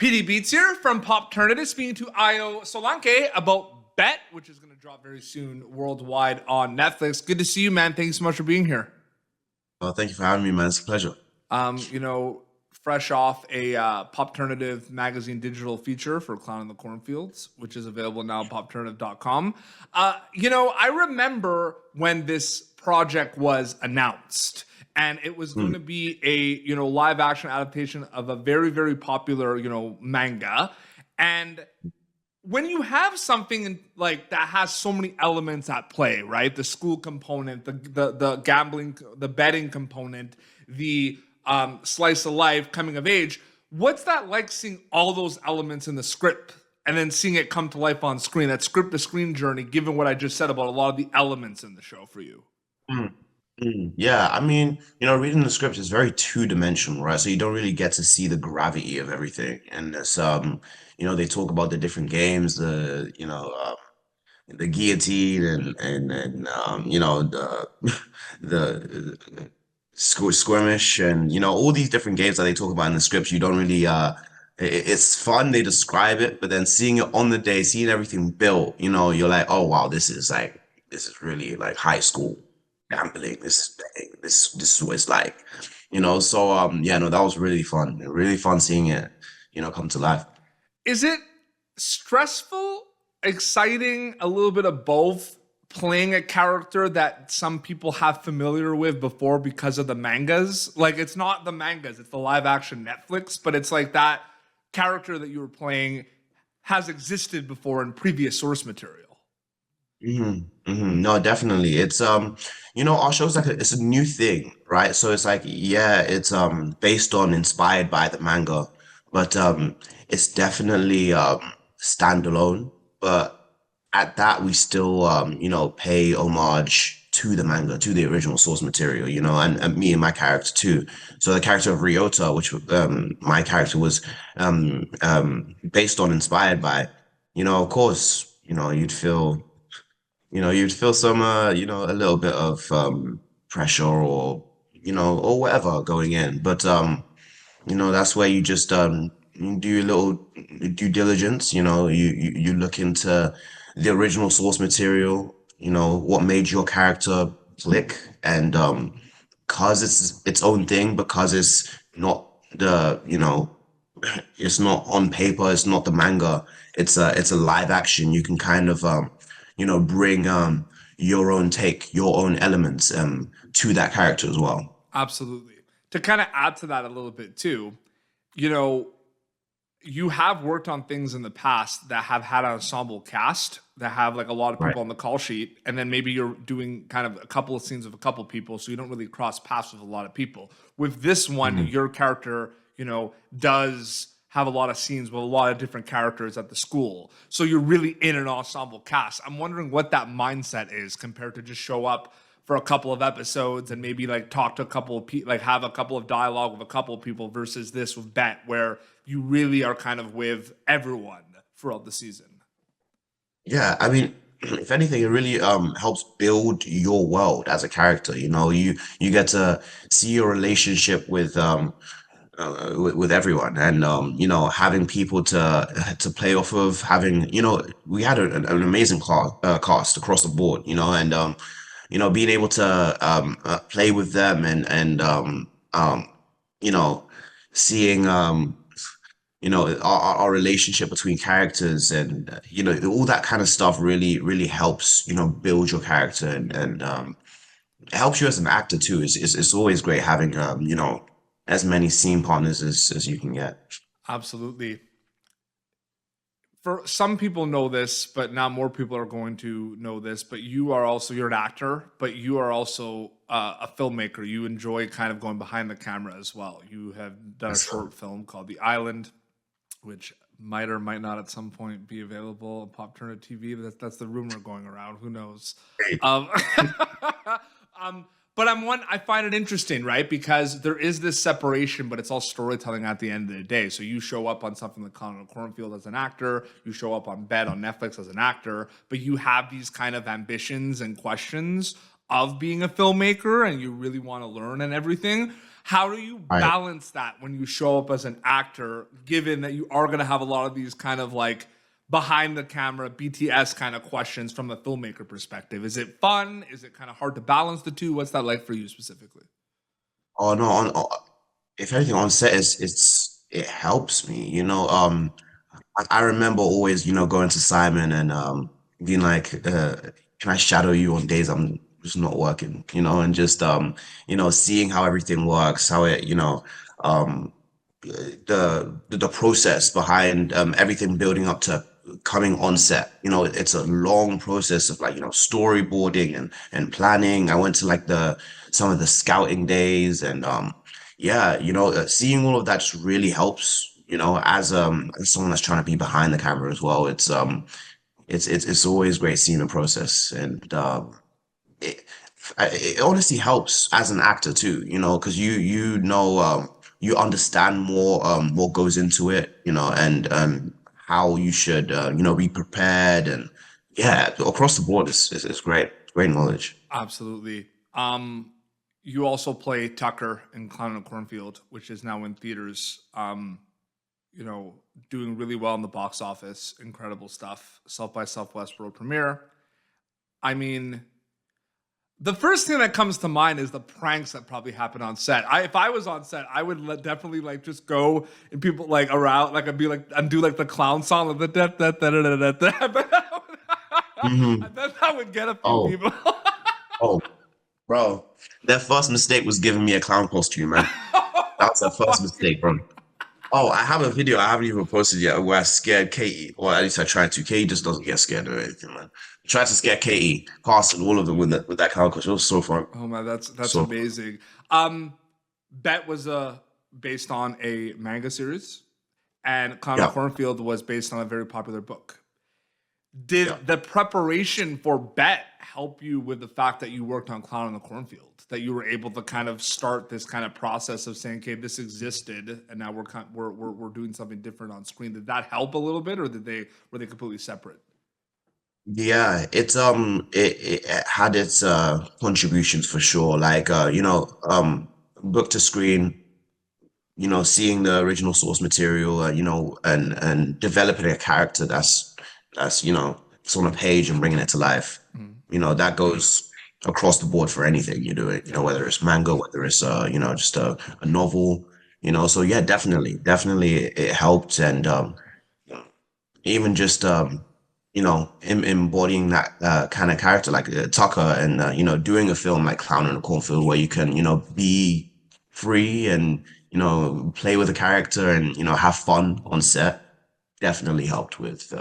PD Beats here from Pop Turnitin, speaking to Ayo Solanke about Bet, which is going to drop very soon worldwide on Netflix. Good to see you, man. Thank you so much for being here. Well, thank you for having me, man. It's a pleasure. Fresh off a Pop Turnitin magazine digital feature for Clown in the Cornfields, which is available now at popturnitin.com. I remember when this project was announced. And it was going to be a, live action adaptation of a very, very popular, manga. And when you have something like that has so many elements at play, right? The school component, the gambling, the betting component, the slice of life, coming of age. What's that like, seeing all those elements in the script and then seeing it come to life on screen? That script to screen journey, given what I just said about a lot of the elements in the show for you. Yeah, I mean, reading the script is very two-dimensional, right? So you don't really get to see the gravity of everything. And it's they talk about the different games, the guillotine and the skirmish and all these different games that they talk about in the scripts. You don't really it's fun, they describe it, but then seeing it on the day, seeing everything built, you're like, oh wow, this is really like high school gambling. This is what it's like, that was really fun seeing it, come to life. Is it stressful, exciting, a little bit of both, playing a character that some people have familiar with before because of the mangas? Like, it's not the mangas, it's the live action Netflix, but it's like that character that you were playing has existed before in previous source material. No, definitely. It's our show's it's a new thing, right? So it's like, yeah, it's based on, inspired by the manga, but it's definitely standalone. But at that, we still pay homage to the manga, to the original source material, and me and my character too. So the character of Ryota, which my character was based on, inspired by, of course, you'd feel some, a little bit of pressure or whatever going in. But that's where you just you do your little due diligence. You look into the original source material. What made your character click, and because it's its own thing, because it's not it's not on paper, it's not the manga. It's a live action. You can kind of bring your own take, your own elements to that character as well. Absolutely. To kind of add to that a little bit too, you have worked on things in the past that have had an ensemble cast that have like a lot of people Right. on the call sheet, and then maybe you're doing kind of a couple of scenes with a couple of people, so you don't really cross paths with a lot of people. With this one, your character, does have a lot of scenes with a lot of different characters at the school, so you're really in an ensemble cast. I'm wondering what that mindset is compared to just show up for a couple of episodes and maybe like talk to a couple of people, like have a couple of dialogue with a couple of people, versus this with Bet, where you really are kind of with everyone throughout the season. Yeah, I mean, if anything, it really helps build your world as a character. You get to see your relationship with everyone, and having people to play off of. Having we had an amazing cast across the board. Being able to play with them, and seeing our relationship between characters, and all that kind of stuff really really helps build your character, and it helps you as an actor too. It's always great having as many scene partners as you can get. Absolutely. For some people know this, but now more people are going to know this, but you're an actor, but you are also a filmmaker. You enjoy kind of going behind the camera as well. You have done a short film called The Island, which might or might not at some point be available on Pop Turner TV. But that's the rumor going around. Who knows? Great. Um, but I find it interesting, right? Because there is this separation, but it's all storytelling at the end of the day. So you show up on something like Cardinal Cornfield as an actor, you show up on Bet on Netflix as an actor, but you have these kind of ambitions and questions of being a filmmaker and you really want to learn and everything. How do you Right. balance that when you show up as an actor, given that you are going to have a lot of these kind of like behind the camera BTS kind of questions from a filmmaker perspective? Is it fun? Is it kind of hard to balance the two? What's that like for you specifically? Oh no, if anything on set it helps me, you know. I remember always, going to Simon and being like, can I shadow you on days I'm just not working, and just seeing how everything works, how it, um the process behind everything building up to coming on set. It's a long process of like, storyboarding and planning. I went to like the some of the scouting days and yeah, seeing all of that just really helps, as someone that's trying to be behind the camera as well. It's always great seeing the process and it, it honestly helps as an actor too, because you understand more what goes into it, and how you should be prepared and yeah, across the board it's great knowledge. Absolutely. You also play Tucker in Clown and Cornfield, which is now in theaters. Doing really well in the box office. Incredible stuff. South by Southwest world premiere. I mean, the first thing that comes to mind is the pranks that probably happen on set. If I was on set, I would definitely like just go and people like around, like I'd be like and do like the clown song, like the da da da da da da. I Hmm. bet that would get a few Oh, people. oh, bro, their first mistake was giving me a clown costume, man. That was their first mistake, bro. Oh, I have a video I haven't even posted yet where I scared Katie, or at least I tried to. Katie just doesn't get scared or anything, man. I tried to scare Katie, Carson, all of them with that clown costume. It was so fun. Oh man, that's So amazing. Bet was based on a manga series, and Clown and yeah, Cornfield was based on a very popular book. yeah. Did the preparation for Bet help you with the fact that you worked on Clown in the Cornfield? That you were able to kind of start this kind of process of saying, "Okay, this existed, and now we're doing something different on screen." Did that help a little bit, or were they completely separate? Yeah, it had its contributions for sure. Like book to screen, seeing the original source material, and developing a character that's it's on a page and bringing it to life. Mhm. That goes across the board for anything you do it. Yeah. Whether it's manga, whether it's just a novel. So yeah, definitely it helped and even just embodying that kind of character like Tucker and doing a film like Clown in the Cornfield where you can be free and play with a character and have fun on set definitely helped with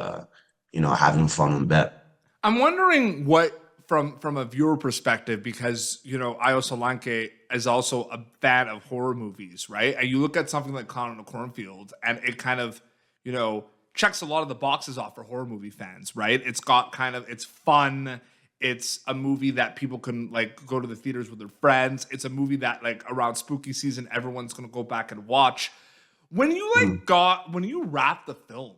having fun on bet. I'm wondering what from a viewer perspective, because Ayo Solanke is also a fan of horror movies, right? And you look at something like Clown in the Cornfield, and it kind of checks a lot of the boxes off for horror movie fans, right? It's fun. It's a movie that people can like go to the theaters with their friends. It's a movie that like around spooky season everyone's gonna go back and watch. When you Mm. when you wrapped the film,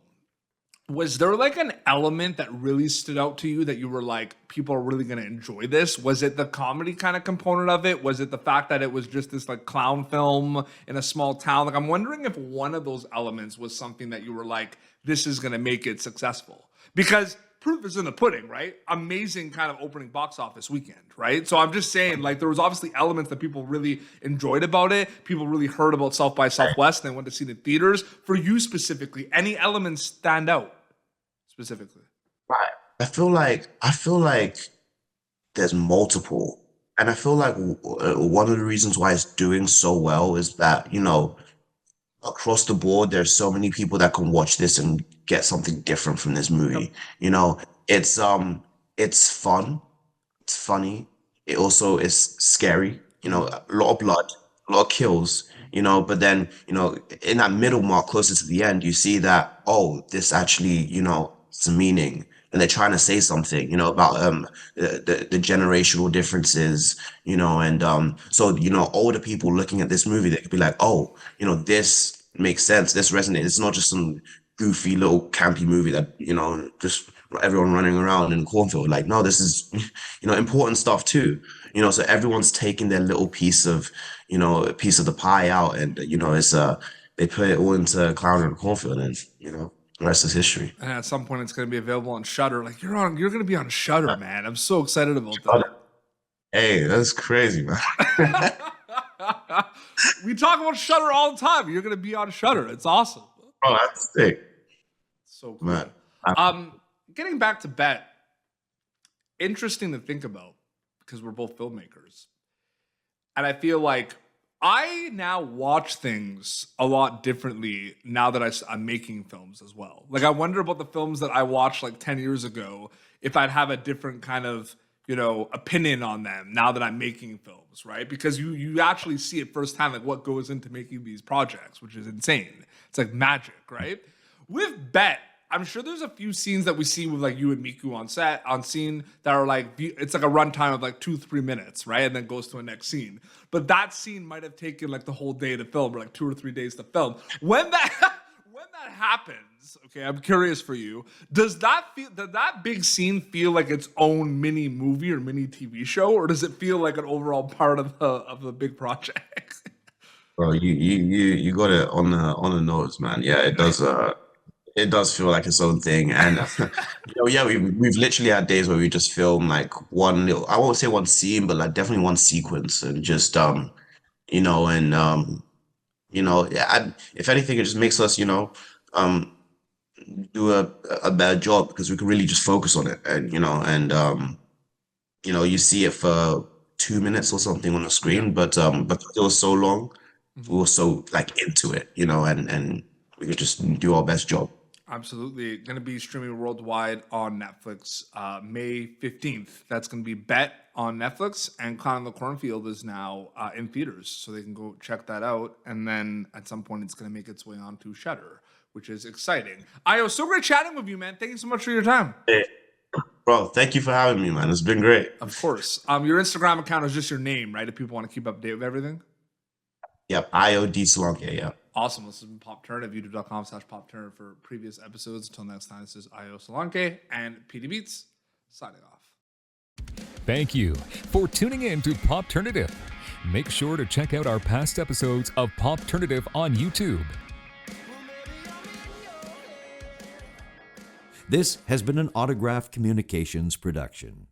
was there like an element that really stood out to you that you were like, people are really going to enjoy this? Was it the comedy kind of component of it? Was it the fact that it was just this like clown film in a small town? Like, I'm wondering if one of those elements was something that you were like, this is going to make it successful. Because proof is in the pudding, right? Amazing kind of opening box office weekend, right? So I'm just saying, like, there was obviously elements that people really enjoyed about it. People really heard about South by Southwest and they went to see it in theaters. For you specifically, any elements stand out specifically? Right. I feel like there's multiple, and I feel like one of the reasons why it's doing so well is that across the board, there's so many people that can watch this and get something different from this Yep. movie. It's fun, it's funny. It also is scary. Mhm. A lot of blood, a lot of kills. But then in that middle mark, closer to the end, you see that this actually it's a meaning, and they're trying to say something about the generational differences. And so older people looking at this movie, they could be like, oh, this makes sense. This resonates. It's not just some goofy little campy movie that just everyone running around in Cornfield. Like, no, this is, important stuff too. So everyone's taking their little piece of, a piece of the pie out, and it's they put it all into Clara and Cornfield, and the rest is history. And at some point, it's going to be available on Shudder. Like you're going to be on Shudder, man. I'm so excited about that. Hey, that's crazy, man. We talk about Shudder all the time. You're going to be on Shudder. It's awesome. Oh, that's sick. So cool. Man. Getting back to Bet, interesting to think about because we're both filmmakers. And I feel like I now watch things a lot differently now that I'm making films as well. Like I wonder about the films that I watched like 10 years ago, if I'd have a different kind of, opinion on them now that I'm making films, right? Because you actually see it firsthand, like what goes into making these projects, which is insane. It's like magic, right? With Bet, I'm sure there's a few scenes that we see with like you and Miku on scene that are like, it's like a runtime of like 2-3 minutes, right? And then goes to a next scene. But that scene might have taken like the whole day to film, or like 2 or 3 days to film. When that happens, okay, I'm curious for you. Does that big scene feel like its own mini movie or mini TV show, or does it feel like an overall part of the big project? Bro, you got it on the nose, man. Yeah, it does. It does feel like its own thing, and yeah, we've literally had days where we just film like one little, I won't say one scene, but like definitely one sequence, and just yeah, if anything, it just makes us do a better job because we can really just focus on it, and you see it for 2 minutes or something on the screen, but it was so long, we were so like into it, and we could just do our best job. Absolutely. Going to be streaming worldwide on Netflix May 15th. That's going to be Bet on Netflix, and Clown in the Cornfield is now in theaters, so they can go check that out. And then at some point, it's going to make its way onto Shudder, which is exciting. Ayo, so great chatting with you, man. Thank you so much for your time. Hey, bro, thank you for having me, man. It's been great. Of course. Your Instagram account is just your name, right? If people want to keep up to date with everything? Yep, Ayo Solanke, yeah. Awesome. This has been PopTurner, youtube.com/PopTurner for previous episodes. Until next time, this is Ayo Solanke and PD Beats signing off. Thank you for tuning in to PopTurnative. Make sure to check out our past episodes of PopTurnative on YouTube. This has been an Autograph Communications production.